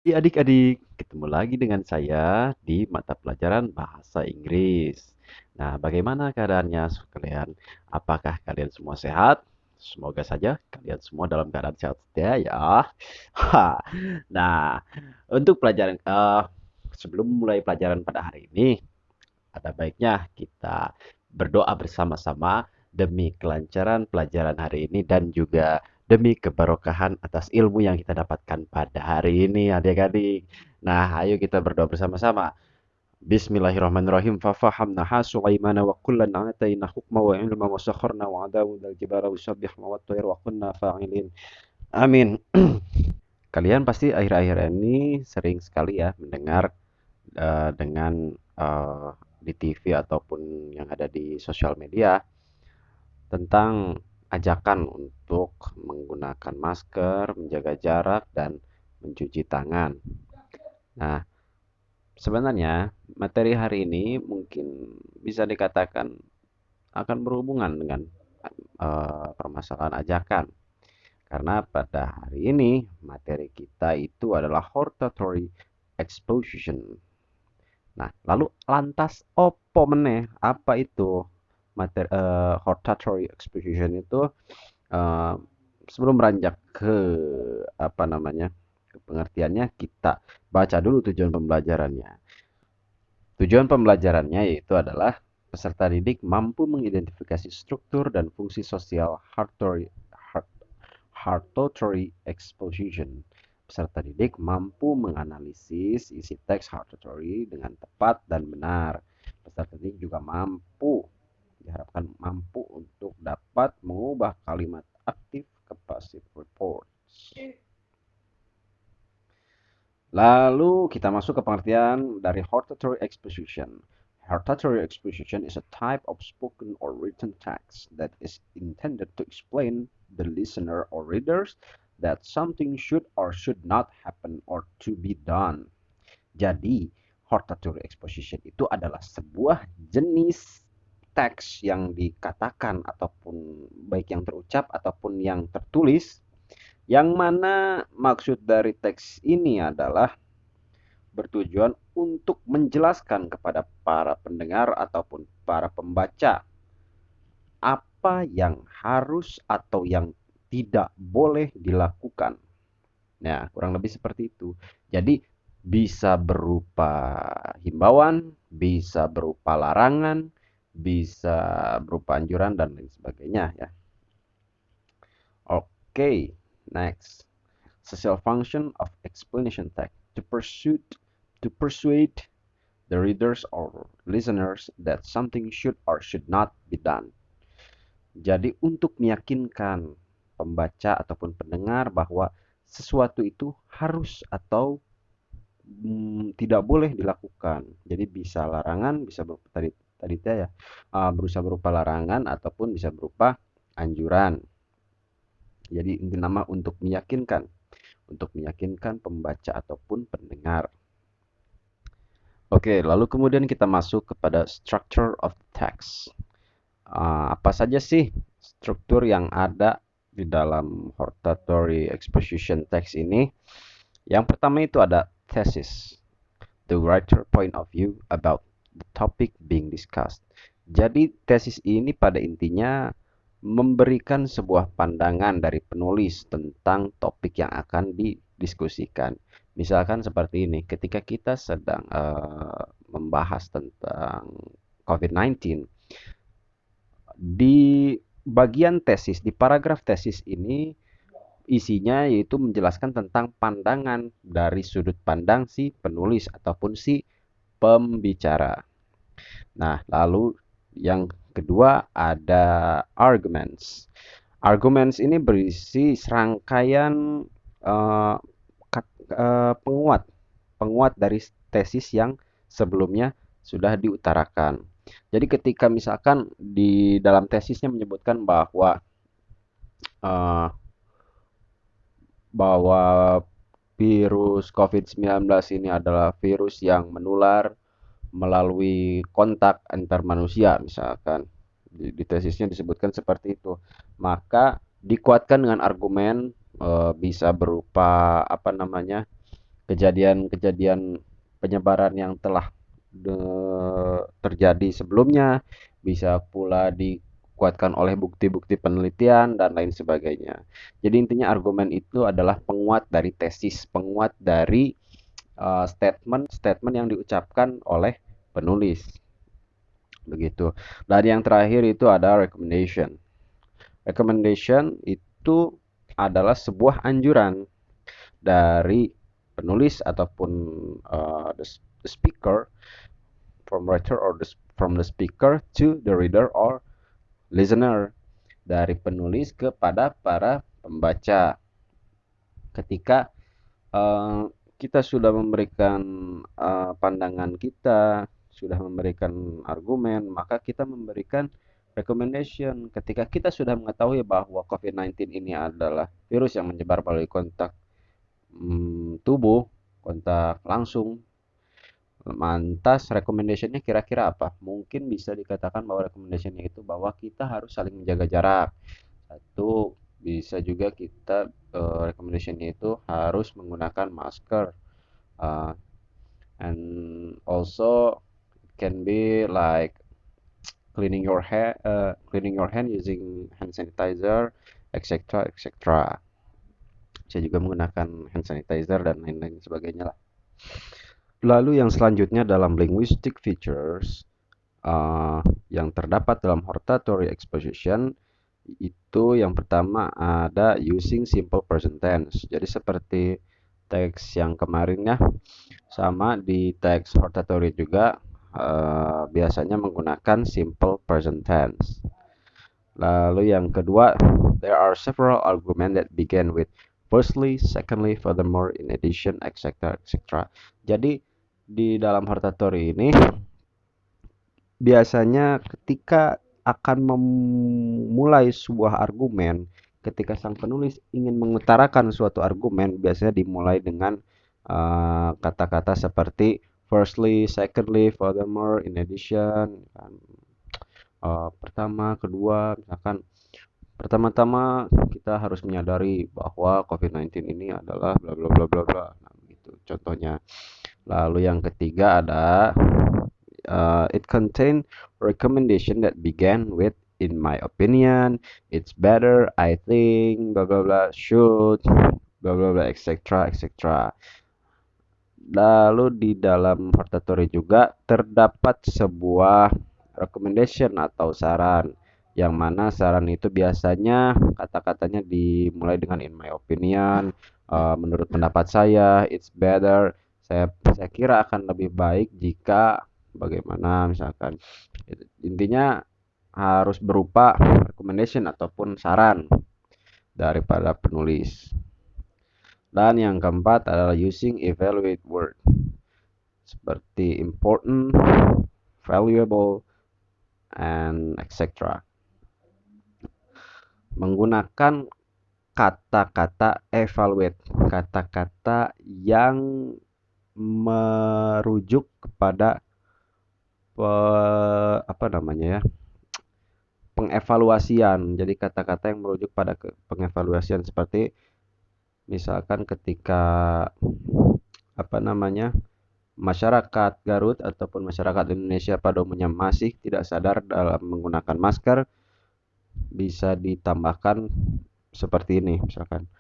Iya adik-adik, ketemu lagi dengan saya di mata pelajaran Bahasa Inggris. Nah, bagaimana keadaannya kalian? Apakah kalian semua sehat? Semoga saja kalian semua dalam keadaan sehat setia ya. Nah, untuk pelajaran sebelum mulai pelajaran pada hari ini, ada baiknya kita berdoa bersama-sama demi kelancaran pelajaran hari ini dan juga demi keberkahan atas ilmu yang kita dapatkan pada hari ini adik-adik. Nah, ayo kita berdoa bersama-sama. Bismillahirrahmanirrahim. Fafahamnaha Sulaimana wa kullan ataina hukma wa ilma wa sakharna wa Dawud al-jibala yusabbihna wa at-tayr wa kunna fa'ilin. Amin. Kalian pasti akhir-akhir ini sering sekali ya mendengar dengan di TV ataupun yang ada di sosial media tentang ajakan untuk menggunakan masker, menjaga jarak, dan mencuci tangan. Nah, sebenarnya materi hari ini mungkin bisa dikatakan akan berhubungan dengan permasalahan ajakan. Karena pada hari ini materi kita itu adalah hortatory exposition. Nah, lalu lantas opo meneh? Apa itu materi hortatory exposition itu? eh, Sebelum beranjak ke apa namanya ke pengertiannya, kita baca dulu tujuan pembelajarannya. Tujuan pembelajarannya yaitu adalah peserta didik mampu mengidentifikasi struktur dan fungsi sosial hortatory exposition. Peserta didik mampu menganalisis isi teks hortatory dengan tepat dan benar. Peserta didik juga diharapkan mampu untuk dapat mengubah kalimat aktif ke passive reports. Lalu kita masuk ke pengertian dari hortatory exposition. Hortatory exposition is a type of spoken or written text that is intended to explain the listener or readers that something should or should not happen or to be done. Jadi, hortatory exposition itu adalah sebuah jenis teks yang dikatakan ataupun baik yang terucap ataupun yang tertulis, yang mana maksud dari teks ini adalah bertujuan untuk menjelaskan kepada para pendengar ataupun para pembaca apa yang harus atau yang tidak boleh dilakukan. Nah, kurang lebih seperti itu. Jadi, bisa berupa himbauan, bisa berupa larangan, bisa berupa anjuran, dan lain sebagainya ya. Oke, next. Social function of explanation text to persuade the readers or listeners that something should or should not be done. Jadi untuk meyakinkan pembaca ataupun pendengar bahwa sesuatu itu harus atau tidak boleh dilakukan. Jadi bisa larangan, bisa berupa tadi tadi ya, berusaha berupa larangan ataupun bisa berupa anjuran. Jadi inti nama untuk meyakinkan pembaca ataupun pendengar. Oke, lalu kemudian kita masuk kepada structure of text. Apa saja sih struktur yang ada di dalam hortatory exposition text ini? Yang pertama itu ada thesis, the writer point of view about the topic being discussed. Jadi tesis ini pada intinya memberikan sebuah pandangan dari penulis tentang topik yang akan didiskusikan. Misalkan seperti ini, ketika kita sedang membahas tentang COVID-19, di bagian tesis, di paragraf tesis ini isinya yaitu menjelaskan tentang pandangan dari sudut pandang si penulis ataupun si pembicara. Nah, lalu yang kedua ada arguments. Arguments ini berisi serangkaian eh, penguat penguat dari tesis yang sebelumnya sudah diutarakan. Jadi ketika misalkan di dalam tesisnya menyebutkan eh, bahwa virus COVID-19 ini adalah virus yang menular melalui kontak antar manusia, misalkan di tesisnya disebutkan seperti itu, maka dikuatkan dengan argumen bisa berupa apa namanya kejadian-kejadian penyebaran yang telah terjadi sebelumnya, bisa pula dikuatkan oleh bukti-bukti penelitian dan lain sebagainya. Jadi intinya argumen itu adalah penguat dari tesis, penguat dari statement-statement yang diucapkan oleh penulis. Begitu. Dan yang terakhir itu ada recommendation. Recommendation itu adalah sebuah anjuran dari penulis ataupun the speaker, from writer or from the speaker to the reader or listener, dari penulis kepada para pembaca. Ketika uh, kita sudah memberikan pandangan kita, sudah memberikan argumen, maka kita memberikan recommendation. Ketika kita sudah mengetahui bahwa COVID-19 ini adalah virus yang menyebar melalui kontak tubuh, kontak langsung, lantas recommendationnya kira-kira apa? Mungkin bisa dikatakan bahwa recommendationnya itu bahwa kita harus saling menjaga jarak. Satu, bisa juga kita recommendationnya itu harus menggunakan masker. Uh, and also can be like cleaning your hand using hand sanitizer, etc., etc. Saya juga menggunakan hand sanitizer dan lain-lain sebagainya lah. Lalu yang selanjutnya dalam linguistic features yang terdapat dalam hortatory exposition, itu yang pertama ada using simple present tense. Jadi seperti teks yang kemarin ya, sama di teks hortatory juga biasanya menggunakan simple present tense. Lalu yang kedua, there are several arguments that begin with firstly, secondly, furthermore, in addition, etc., etc. Jadi di dalam hortatory ini biasanya ketika akan memulai sebuah argumen, ketika sang penulis ingin mengutarakan suatu argumen, biasanya dimulai dengan kata-kata seperti firstly, secondly, furthermore, in addition, pertama, kedua, misalkan pertama-tama kita harus menyadari bahwa COVID-19 ini adalah bla bla bla bla bla. Nah, gitu contohnya. Lalu yang ketiga ada it contain recommendation that began with in my opinion, it's better, I think, bla bla bla, should, bla bla bla, etc., etc. Lalu di dalam hortatory juga terdapat sebuah recommendation atau saran, yang mana saran itu biasanya kata-katanya dimulai dengan in my opinion, menurut pendapat saya, it's better, saya kira akan lebih baik jika bagaimana misalkan. Intinya harus berupa recommendation ataupun saran daripada penulis. Dan yang keempat adalah using evaluate word seperti important, valuable, and etc. Menggunakan kata-kata evaluate, kata-kata yang merujuk kepada apa namanya ya, pengevaluasian. Jadi kata-kata yang merujuk pada pengevaluasian seperti misalkan ketika apa namanya, masyarakat Garut ataupun masyarakat Indonesia pada umumnya masih tidak sadar dalam menggunakan masker, bisa ditambahkan seperti ini misalkan,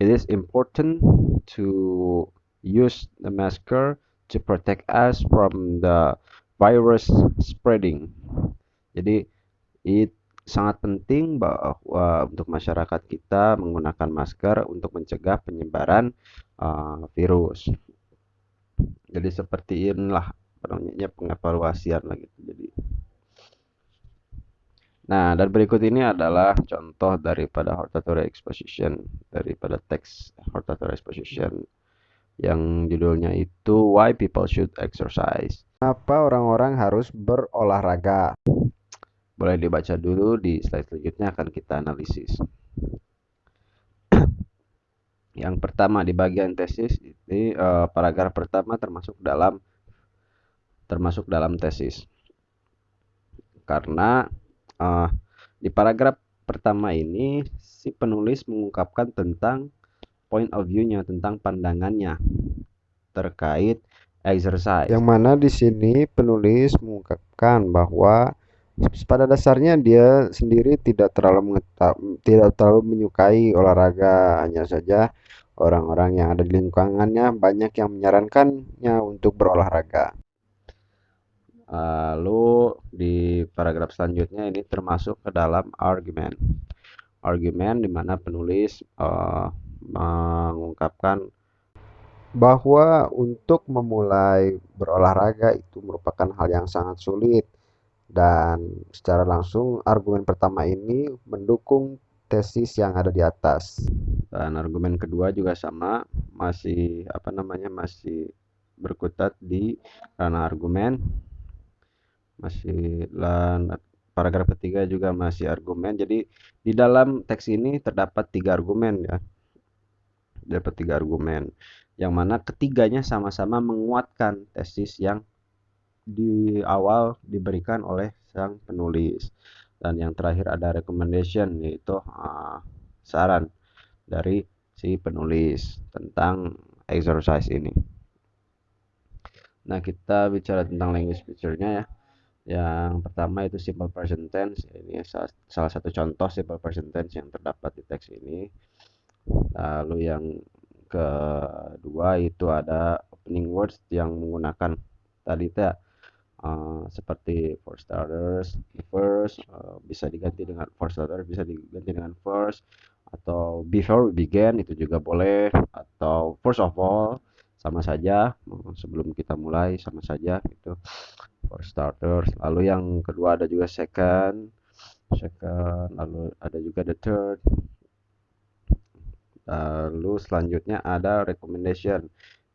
it is important to use the masker to protect us from the virus spreading. Jadi sangat penting bahwa untuk masyarakat kita menggunakan masker untuk mencegah penyebaran virus. Jadi seperti inilah namanya pengevaluasian lah gitu. Jadi, nah, dan berikut ini adalah contoh daripada hortatory exposition, daripada teks hortatory exposition yang judulnya itu Why People Should Exercise. Kenapa orang-orang harus berolahraga? Boleh dibaca dulu, di slide selanjutnya akan kita analisis. Yang pertama di bagian tesis ini paragraf pertama termasuk dalam tesis. Karena di paragraf pertama ini si penulis mengungkapkan tentang point of view-nya, tentang pandangannya terkait exercise. Yang mana di sini penulis mengungkapkan bahwa pada dasarnya dia sendiri tidak terlalu menyukai olahraga, hanya saja orang-orang yang ada di lingkungannya banyak yang menyarankannya untuk berolahraga. Lalu di paragraf selanjutnya ini termasuk ke dalam argumen. Argumen di mana penulis mengungkapkan Bahwa untuk memulai berolahraga itu merupakan hal yang sangat sulit, dan secara langsung argumen pertama ini mendukung tesis yang ada di atas. dan argumen kedua juga sama, masih masih berkutat di ranah argumen, masih dan paragraf ketiga juga masih argumen. Jadi di dalam teks ini terdapat 3 argumen ya. Dapat 3 argumen, yang mana ketiganya sama-sama menguatkan tesis yang di awal diberikan oleh sang penulis. Dan yang terakhir ada recommendation, yaitu saran dari si penulis tentang exercise ini. Nah, kita bicara tentang language feature-nya ya. Yang pertama itu simple present tense. Ini salah satu contoh simple present tense yang terdapat di teks ini. Lalu yang kedua itu ada opening words yang menggunakan tadi teh seperti for starters, first, bisa diganti dengan for starters, bisa diganti dengan first, atau before we begin itu juga boleh, atau first of all sama saja, sebelum kita mulai sama saja itu for starters. Lalu yang kedua ada juga second, lalu ada juga the third. Lalu selanjutnya ada recommendation.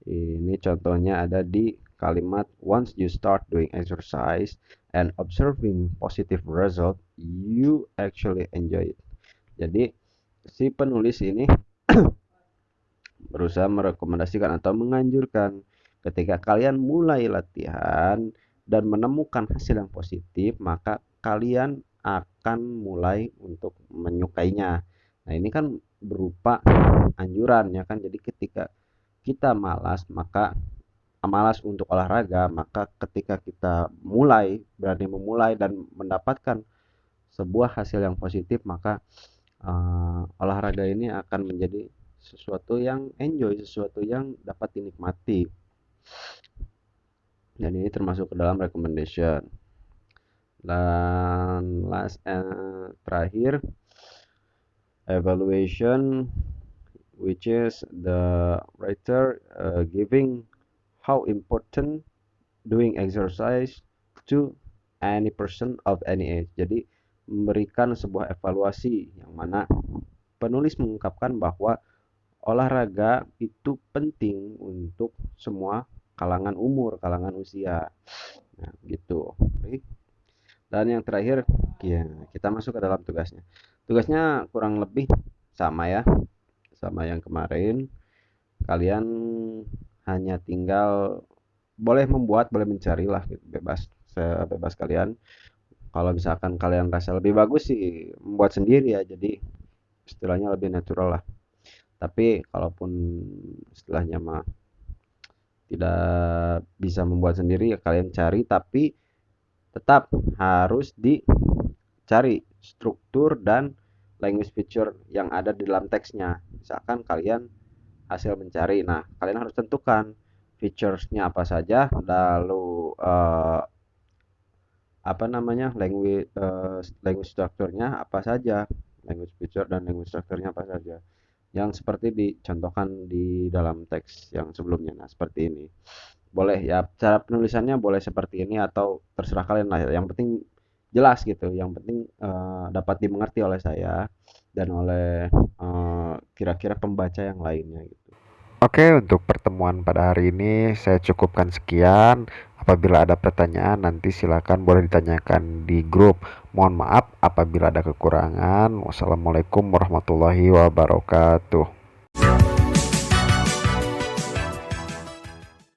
Ini contohnya ada di kalimat once you start doing exercise and observing positive result, you actually enjoy it. Jadi si penulis ini berusaha merekomendasikan atau menganjurkan ketika kalian mulai latihan dan menemukan hasil yang positif, maka kalian akan mulai untuk menyukainya. Nah, ini kan berupa anjuran ya kan. Jadi ketika kita malas untuk olahraga, maka ketika kita berani memulai dan mendapatkan sebuah hasil yang positif, maka olahraga ini akan menjadi sesuatu yang enjoy, sesuatu yang dapat dinikmati. Dan ini termasuk ke dalam recommendation. Dan terakhir evaluation, which is the writer giving how important doing exercise to any person of any age. Jadi memberikan sebuah evaluasi yang mana penulis mengungkapkan bahwa olahraga itu penting untuk semua kalangan umur, kalangan usia. Nah, gitu. Dan yang terakhir, ya, kita masuk ke dalam tugasnya. Tugasnya kurang lebih sama ya, sama yang kemarin. Kalian hanya tinggal boleh membuat, boleh mencari lah, gitu. Sebebas kalian. Kalau misalkan kalian rasa lebih bagus sih membuat sendiri ya, jadi istilahnya lebih natural lah. Tapi kalaupun istilahnya mah tidak bisa membuat sendiri ya kalian cari, tapi tetap harus dicari struktur dan language feature yang ada di dalam teksnya. Misalkan kalian hasil mencari, nah kalian harus tentukan featuresnya apa saja, lalu language strukturnya apa saja, language feature dan language strukturnya apa saja, yang seperti dicontohkan di dalam teks yang sebelumnya. Nah, seperti ini. Boleh ya, cara penulisannya boleh seperti ini atau terserah kalian lah. Yang penting jelas gitu, yang penting dapat dimengerti oleh saya dan oleh kira-kira pembaca yang lainnya gitu. Oke, untuk pertemuan pada hari ini saya cukupkan sekian. Apabila ada pertanyaan nanti silakan boleh ditanyakan di grup. Mohon maaf apabila ada kekurangan. Wassalamualaikum warahmatullahi wabarakatuh.